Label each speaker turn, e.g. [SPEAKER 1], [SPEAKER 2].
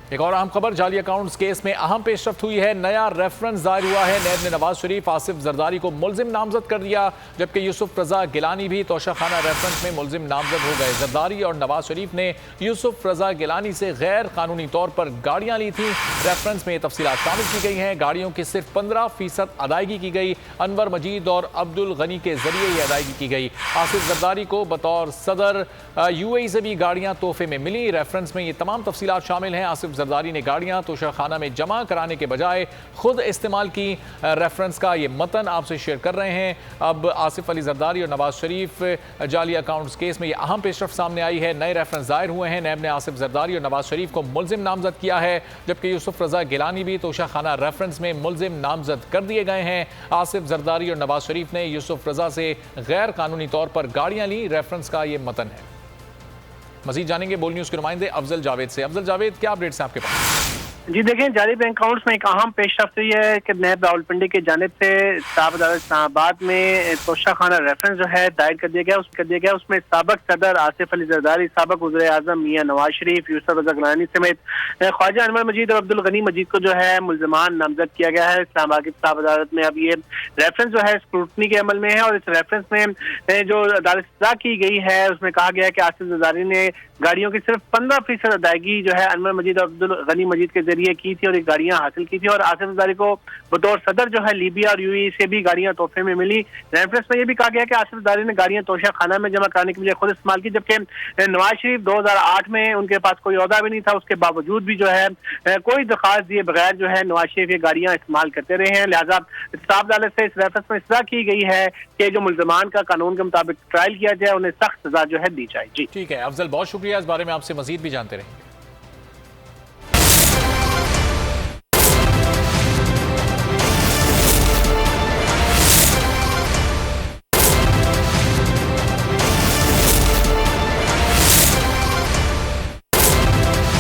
[SPEAKER 1] एक और अहम खबर, जाली अकाउंट्स केस में अहम पेशरफ्त हुई है। नया रेफरेंस दायर हुआ है। नैब ने नवाज शरीफ, आसिफ जरदारी को मुल्जिम नामजद कर दिया, जबकि यूसुफ रजा गिलानी भी तोशाखाना रेफरेंस में मुल्जिम नामजद हो गए। जरदारी और नवाज शरीफ ने यूसुफ रजा गिलानी से गैर कानूनी तौर पर गाड़ियां ली थी। रेफरेंस में तफसीलात शामिल की गई हैं। गाड़ियों की सिर्फ 15% अदायगी की गई। अनवर मजीद और अब्दुल गनी के जरिए ये अदायगी की गई। आसिफ जरदारी को बतौर सदर UAE से भी गाड़ियां तोहफे में मिली। रेफरेंस में ये तमाम तफसीलात शामिल हैं। आसिफ जरदारी ने गाड़ियां तोशाखाना में जमा कराने के बजाय खुद इस्तेमाल की। रेफरेंस का ये मतन आपसे शेयर कर रहे हैं। अब आसिफ अली जरदारी और नवाज शरीफ जाली अकाउंट्स केस में ये अहम पेशरफ्त सामने आई है। नए रेफरेंस दायर हुए हैं। नैब ने आसिफ जरदारी और नवाज शरीफ को मुल्जिम नामजद किया है, जबकि यूसुफ रजा गिलानी भी तोशाखाना रेफरेंस में मुल्जिम नामजद कर दिए गए हैं। आसिफ जरदारी और नवाज शरीफ ने यूसुफ रजा से गैर कानूनी तौर पर गाड़ियां ली। रेफरेंस का ये मतन है। मजीद जानेंगे बोल न्यूज के नुमाइंदे अफजल जावेद से। अफजल जावेद, क्या अपडेट्स हैं आपके पास?
[SPEAKER 2] जी देखें, जाली बैंक अकाउंट्स में एक अहम पेशरफ्त हुई है कि नैब रावलपिंडी की जानिब से साहब अदालत इस्लामाबाद में तोशाखाना रेफरेंस जो है दायर कर दिया गया। उसमें साबक सदर आसिफ अली जरदारी, साबक वज़ीर आज़म मियां नवाज शरीफ, यूसुफ रज़ा गिलानी समेत ख्वाजा अनवर मजीद और अब्दुल गनी मजीद को जो है मुल्ज़िमान नामजद किया गया है। इस्लामाबाद की साहब अदालत में अब ये रेफरेंस जो है स्क्रूटनी के अमल में है और इस रेफरेंस में जो अदालत सजा की गई है उसमें कहा गया है कि आसिफ जरदारी ने गाड़ियों की सिर्फ 15% अदायगी जो है अनवर मजीद और अब्दुल गनी मजीद के जरिए की थी और ये गाड़ियां हासिल की थी। और आसिफ जरदारी को बतौर सदर जो है लीबिया और UAE से भी गाड़ियां तोहफे में मिली। रेफरेंस में ये भी कहा गया कि आसिफ जरदारी ने गाड़ियां तोशा खाना में जमा कराने के बजाय खुद इस्तेमाल की, जबकि नवाज शरीफ 2008 में उनके पास कोई ओहदा भी नहीं था, उसके बावजूद भी जो है कोई दरखास्त दिए बगैर जो है नवाज शरीफ ये गाड़ियां इस्तेमाल करते रहे हैं। लिहाजा साहब अदालत से इस रेफरेंस में सजा की गई है कि जो मुल्ज़िमान का कानून के मुताबिक ट्रायल किया जाए, उन्हें सख्त सजा जो है दी जाए। जी
[SPEAKER 1] ठीक है अफजल, बहुत शुक्रिया। इस बारे में आपसे मजीद भी जानते रहेंगे।